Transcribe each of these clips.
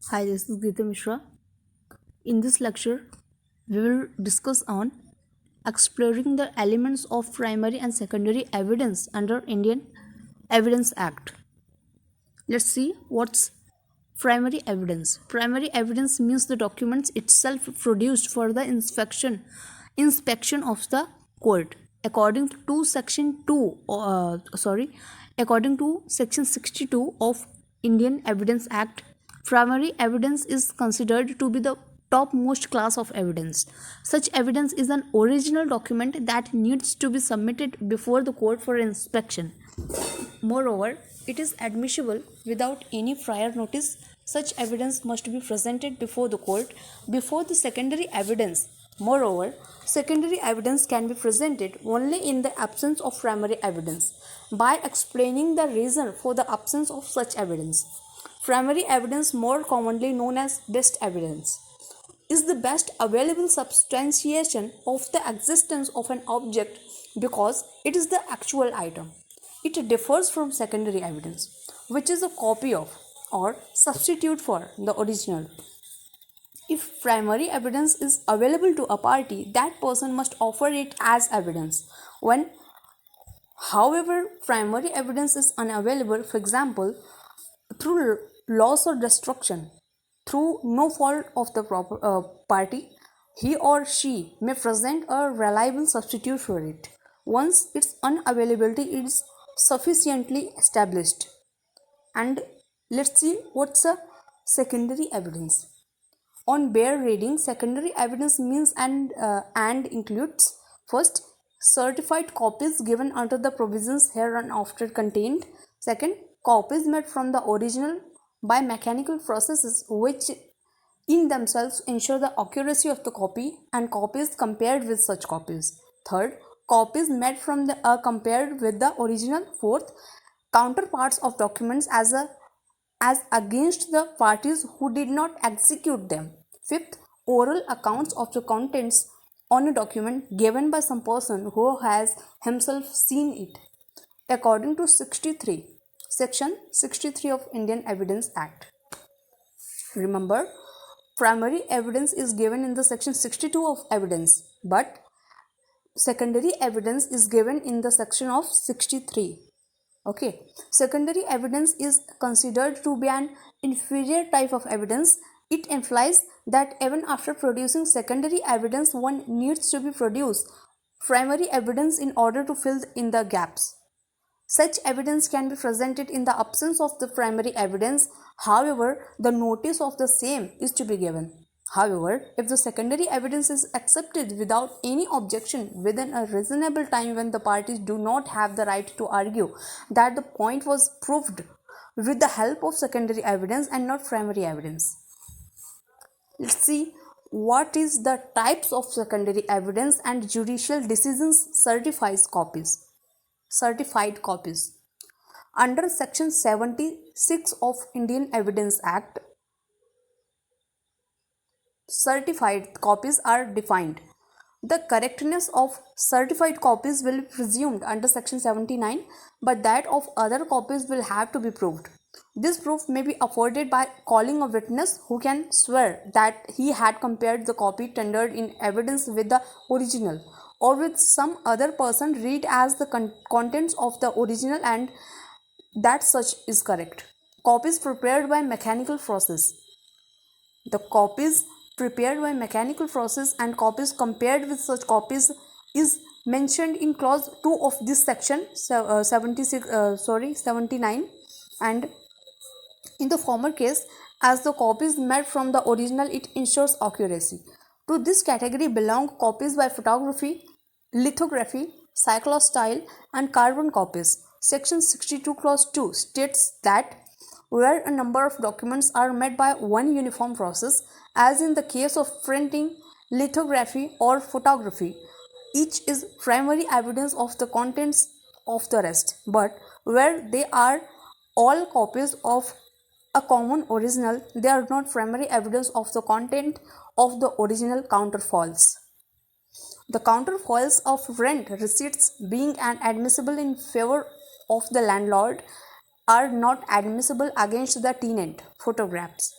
Hi, this is Geeta Mishra. In this lecture, we will discuss on exploring the elements of primary and secondary evidence under Indian Evidence Act. Let's see what's primary evidence. Primary evidence means the documents itself produced for the inspection of the court. According to section 62 of Indian Evidence Act, primary evidence is considered to be the topmost class of evidence. Such evidence is an original document that needs to be submitted before the court for inspection. Moreover, it is admissible without any prior notice. Such evidence must be presented before the court before the secondary evidence. Moreover, secondary evidence can be presented only in the absence of primary evidence by explaining the reason for the absence of such evidence. Primary evidence, more commonly known as best evidence, is the best available substantiation of the existence of an object because it is the actual item. It differs from secondary evidence, which is a copy of or substitute for the original. If primary evidence is available to a party, that person must offer it as evidence. When, however, primary evidence is unavailable, for example, through loss or destruction, through no fault of the party, he or she may present a reliable substitute for it once its unavailability is sufficiently established. And let's see what's a secondary evidence. On bare reading, secondary evidence means and includes first, certified copies given under the provisions hereinafter contained. Second, copies made from the original by mechanical processes which in themselves ensure the accuracy of the copy, and copies compared with such copies. Third, copies made from the compared with the original. Fourth, counterparts of documents as against the parties who did not execute them. Fifth, oral accounts of the contents on a document given by some person who has himself seen it. According to Section 63 of Indian Evidence Act. Remember, primary evidence is given in the Section 62 of evidence, but secondary evidence is given in the section of 63. Okay, secondary evidence is considered to be an inferior type of evidence. It implies that even after producing secondary evidence, one needs to be produced primary evidence in order to fill in the gaps. Such evidence can be presented in the absence of the primary evidence. However, the notice of the same is to be given. However, if the secondary evidence is accepted without any objection within a reasonable time when the parties do not have the right to argue that the point was proved with the help of secondary evidence and not primary evidence. Let's see what is the types of secondary evidence and judicial decisions certified copies. Under Section 76 of Indian Evidence Act, certified copies are defined. The correctness of certified copies will be presumed under Section 79, but that of other copies will have to be proved. This proof may be afforded by calling a witness who can swear that he had compared the copy tendered in evidence with the original, or with some other person read as the contents of the original and that such is correct. Copies prepared by mechanical process. The copies prepared by mechanical process and copies compared with such copies is mentioned in clause 2 of this section 79, and in the former case, as the copies made from the original, it ensures accuracy. To this category belong copies by photography, lithography, cyclostyle, and carbon copies. Section 62 clause 2 states that where a number of documents are made by one uniform process, as in the case of printing, lithography, or photography, each is primary evidence of the contents of the rest, but where they are all copies of a common original, they are not primary evidence of the content of the original counterfoils. The counterfoils of rent receipts being admissible in favor of the landlord are not admissible against the tenant. Photographs.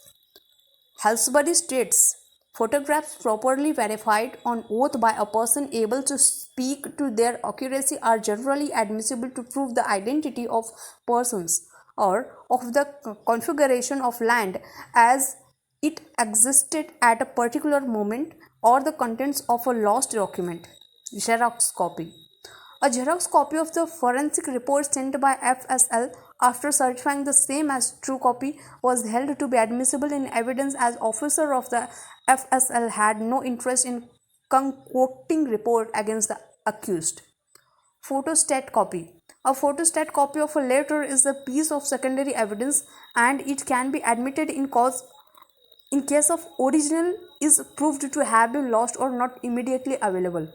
Halsbury states, photographs properly verified on oath by a person able to speak to their accuracy are generally admissible to prove the identity of persons or of the configuration of land as it existed at a particular moment or the contents of a lost document. Xerox copy. A Xerox copy of the forensic report sent by FSL after certifying the same as true copy was held to be admissible in evidence as officer of the FSL had no interest in concocting report against the accused. Photostat copy. A photostat copy of a letter is a piece of secondary evidence and it can be admitted in case of original is proved to have been lost or not immediately available.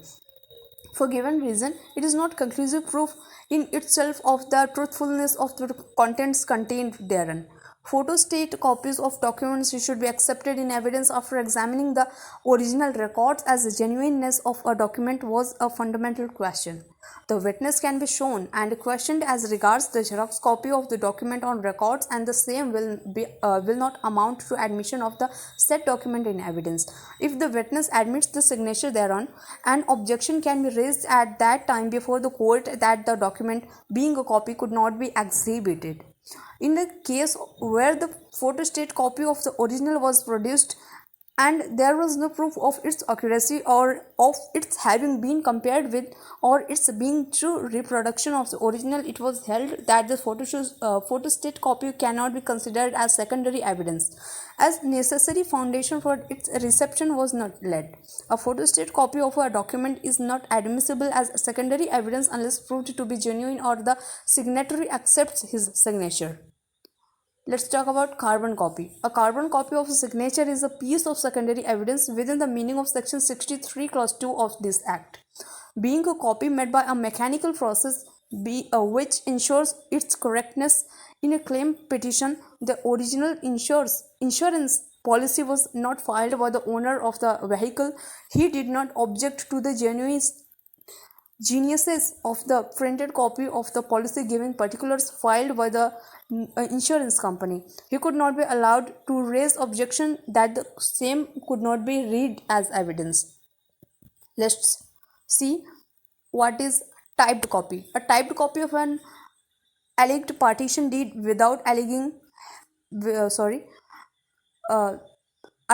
For given reason, it is not conclusive proof in itself of the truthfulness of the contents contained therein. Photostat copies of documents should be accepted in evidence after examining the original records, as the genuineness of a document was a fundamental question. The witness can be shown and questioned as regards the Xerox copy of the document on records, and the same will not amount to admission of the said document in evidence. If the witness admits the signature thereon, an objection can be raised at that time before the court that the document, being a copy, could not be exhibited. In the case where the photostat copy of the original was produced and there was no proof of its accuracy or of its having been compared with or its being true reproduction of the original, it was held that the photostat copy cannot be considered as secondary evidence, as necessary foundation for its reception was not laid. A photostat copy of a document is not admissible as secondary evidence unless proved to be genuine or the signatory accepts his signature. Let's talk about carbon copy. A carbon copy of a signature is a piece of secondary evidence within the meaning of section 63 clause 2 of this act. Being a copy made by a mechanical process which ensures its correctness in a claim petition, the original insurance policy was not filed by the owner of the vehicle. He did not object to the genesis of the printed copy of the policy giving particulars filed by the insurance company. He could not be allowed to raise objection that the same could not be read as evidence. Let's see what is typed copy. A typed copy of an alleged partition deed without alleging a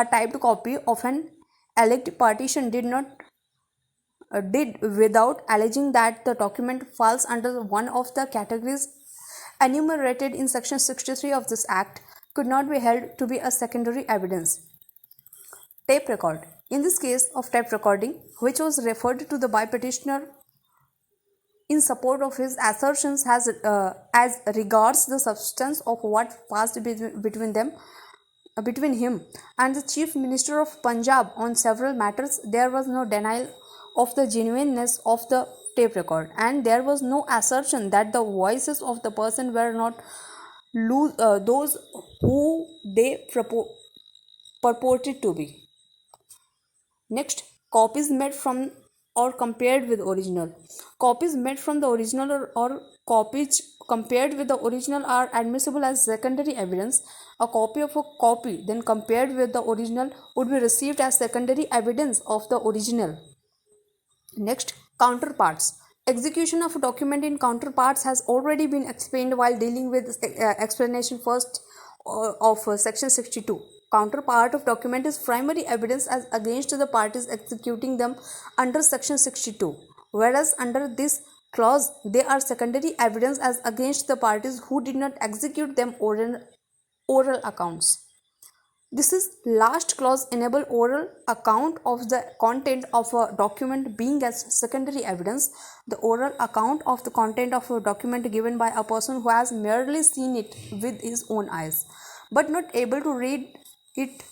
typed copy of an alleged partition did without alleging that the document falls under one of the categories enumerated in section 63 of this act could not be held to be a secondary evidence. Tape record. In this case of tape recording, which was referred to the by petitioner in support of his assertions as regards the substance of what passed between him and the Chief Minister of Punjab on several matters, there was no denial of the genuineness of the tape record, and there was no assertion that the voices of the person were not those who they purported to be. Next, copies made from or compared with original. Copies made from the original or copies compared with the original are admissible as secondary evidence. A copy of a copy then compared with the original would be received as secondary evidence of the original. Next, counterparts. Execution of a document in counterparts has already been explained while dealing with explanation first of section 62. Counterpart of document is primary evidence as against the parties executing them under section 62, whereas under this clause they are secondary evidence as against the parties who did not execute them oral accounts. This is last clause enable oral account of the content of a document being as secondary evidence. The oral account of the content of a document given by a person who has merely seen it with his own eyes but not able to read it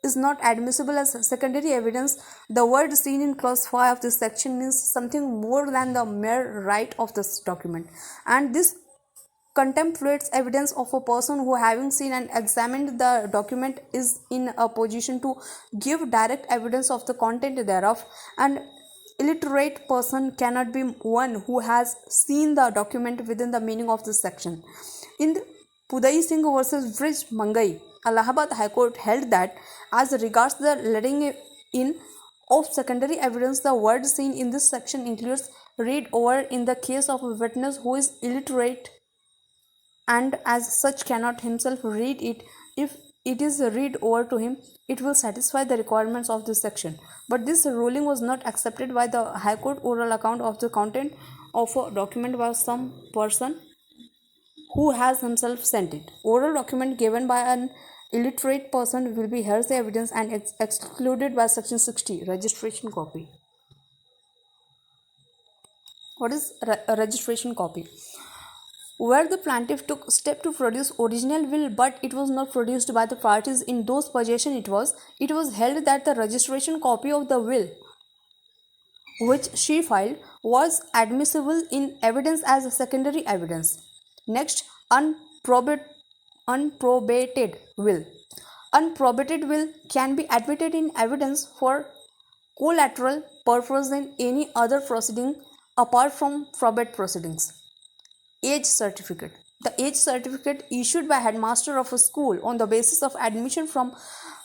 is not admissible as secondary evidence. The word seen in clause 5 of this section means something more than the mere right of this document, and this contemplates evidence of a person who, having seen and examined the document, is in a position to give direct evidence of the content thereof. An illiterate person cannot be one who has seen the document within the meaning of this section. In the Pudai Singh versus Vrij Mangai, Allahabad High Court held that as regards the letting in of secondary evidence, the word seen in this section includes read over in the case of a witness who is illiterate and as such cannot himself read it. If it is read over to him, it will satisfy the requirements of this section. But this ruling was not accepted by the High Court. Oral account of the content of a document by some person who has himself sent it. Oral document given by an illiterate person will be hearsay evidence and excluded by section 60, registration copy. What is a registration copy? Where the plaintiff took step to produce original will but it was not produced by the parties in those possession it was held that the registration copy of the will which she filed was admissible in evidence as a secondary evidence. Next, unprobated will. Unprobated will can be admitted in evidence for collateral purpose in any other proceeding apart from probate proceedings. Age certificate. The age certificate issued by headmaster of a school on the basis of admission from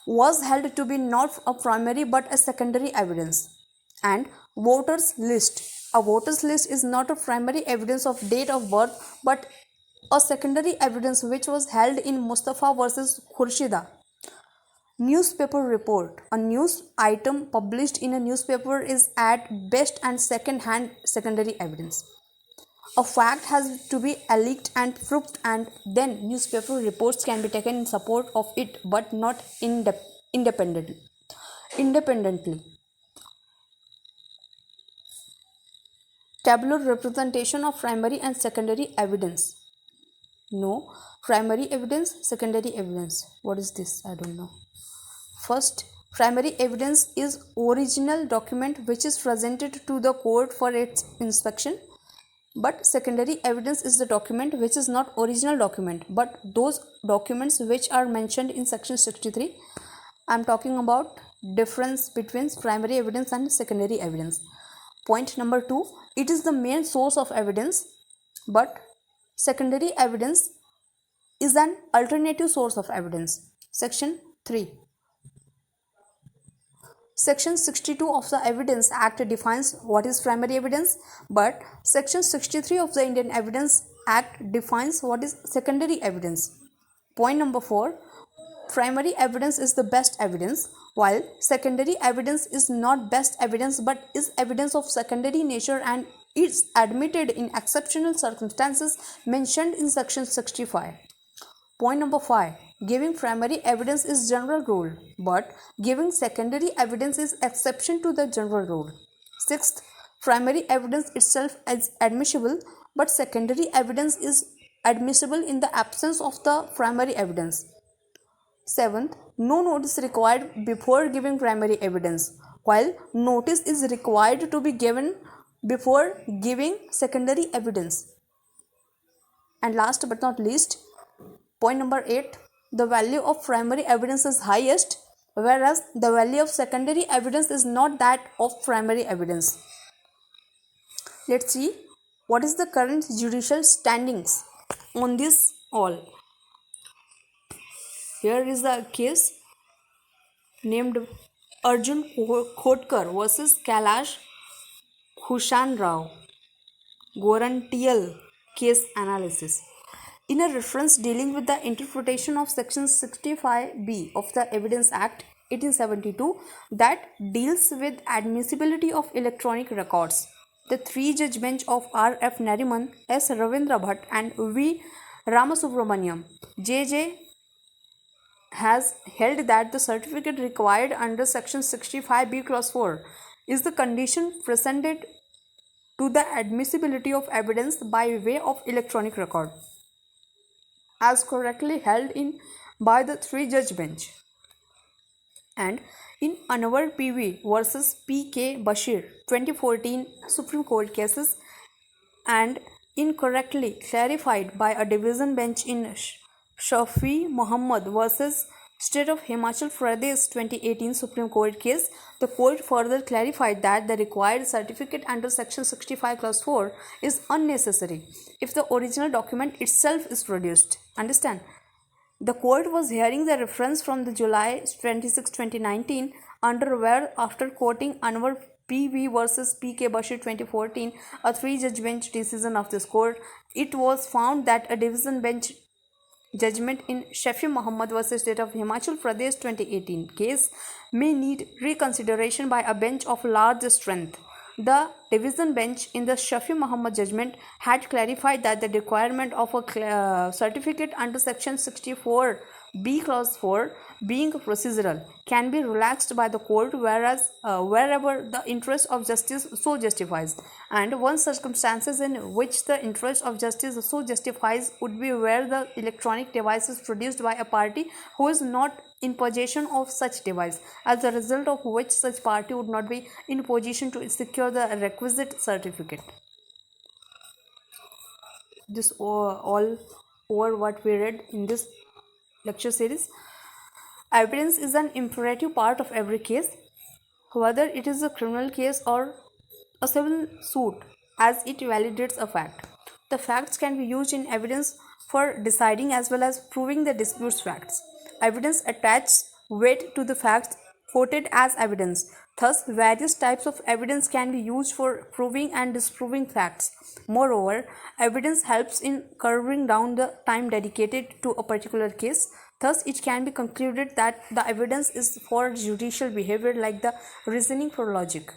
was held to be not a primary but a secondary evidence. And voters list. A voters list is not a primary evidence of date of birth but a secondary evidence which was held in Mustafa versus Khurshida. Newspaper report. A news item published in a newspaper is at best and second-hand secondary evidence. A fact has to be alleged and proved and then newspaper reports can be taken in support of it but not independently. Tabular representation of primary and secondary evidence. No. Primary evidence, secondary evidence. What is this? I don't know. First, primary evidence is original document which is presented to the court for its inspection. But secondary evidence is the document which is not original document but those documents which are mentioned in section 63. I am talking about difference between primary evidence and secondary evidence. Point number 2, it is the main source of evidence but secondary evidence is an alternative source of evidence. Section 3. Section 62 of the Evidence Act defines what is primary evidence, but Section 63 of the Indian Evidence Act defines what is secondary evidence. Point number 4. Primary evidence is the best evidence, while secondary evidence is not best evidence but is evidence of secondary nature and is admitted in exceptional circumstances mentioned in Section 65. Point number 5. Giving primary evidence is general rule, but giving secondary evidence is exception to the general rule. 6th, primary evidence itself is admissible, but secondary evidence is admissible in the absence of the primary evidence. 7th, no notice required before giving primary evidence, while notice is required to be given before giving secondary evidence. And last but not least, point number 8, the value of primary evidence is highest, whereas the value of secondary evidence is not that of primary evidence. Let's see what is the current judicial standings on this all. Here is the case named Arjun Khotkar versus Kailash Bhushan Rao. Gorantial case analysis. In a reference dealing with the interpretation of Section 65B of the Evidence Act 1872 that deals with admissibility of electronic records, the three-judge bench of R. F. Nariman, S. Ravindra Bhatt and V. Ramasubramaniam, J.J. has held that the certificate required under Section 65B Clause 4 is the condition precedent to the admissibility of evidence by way of electronic record, as correctly held in by the three-judge bench. And in Anwar P.V. versus P.K. Bashir 2014 Supreme Court cases and incorrectly clarified by a division bench in Shafi Muhammad versus State of Himachal Pradesh 2018 Supreme Court case, the court further clarified that the required certificate under Section 65 Clause 4 is unnecessary if the original document itself is produced. Understand? The court was hearing the reference from the July 26, 2019 under where, after quoting Anwar PV versus PK Bashir 2014, a three-judge bench decision of this court, it was found that a division bench judgment in Shafi Muhammad versus State of Himachal Pradesh 2018 case may need reconsideration by a bench of large strength. The division bench in the Shafi Muhammad judgment had clarified that the requirement of a certificate under Section 64B Clause 4, being procedural, can be relaxed by the court wherever the interest of justice so justifies, and one circumstances in which the interest of justice so justifies would be where the electronic device is produced by a party who is not in possession of such device, as a result of which such party would not be in position to secure the requisite certificate. This all over what we read in this lecture series. Evidence is an imperative part of every case, whether it is a criminal case or a civil suit, as it validates a fact. The facts can be used in evidence for deciding as well as proving the dispute's facts. Evidence attaches weight to the facts quoted as evidence. Thus, various types of evidence can be used for proving and disproving facts. Moreover, evidence helps in curving down the time dedicated to a particular case. Thus, it can be concluded that the evidence is for judicial behavior like the reasoning for logic.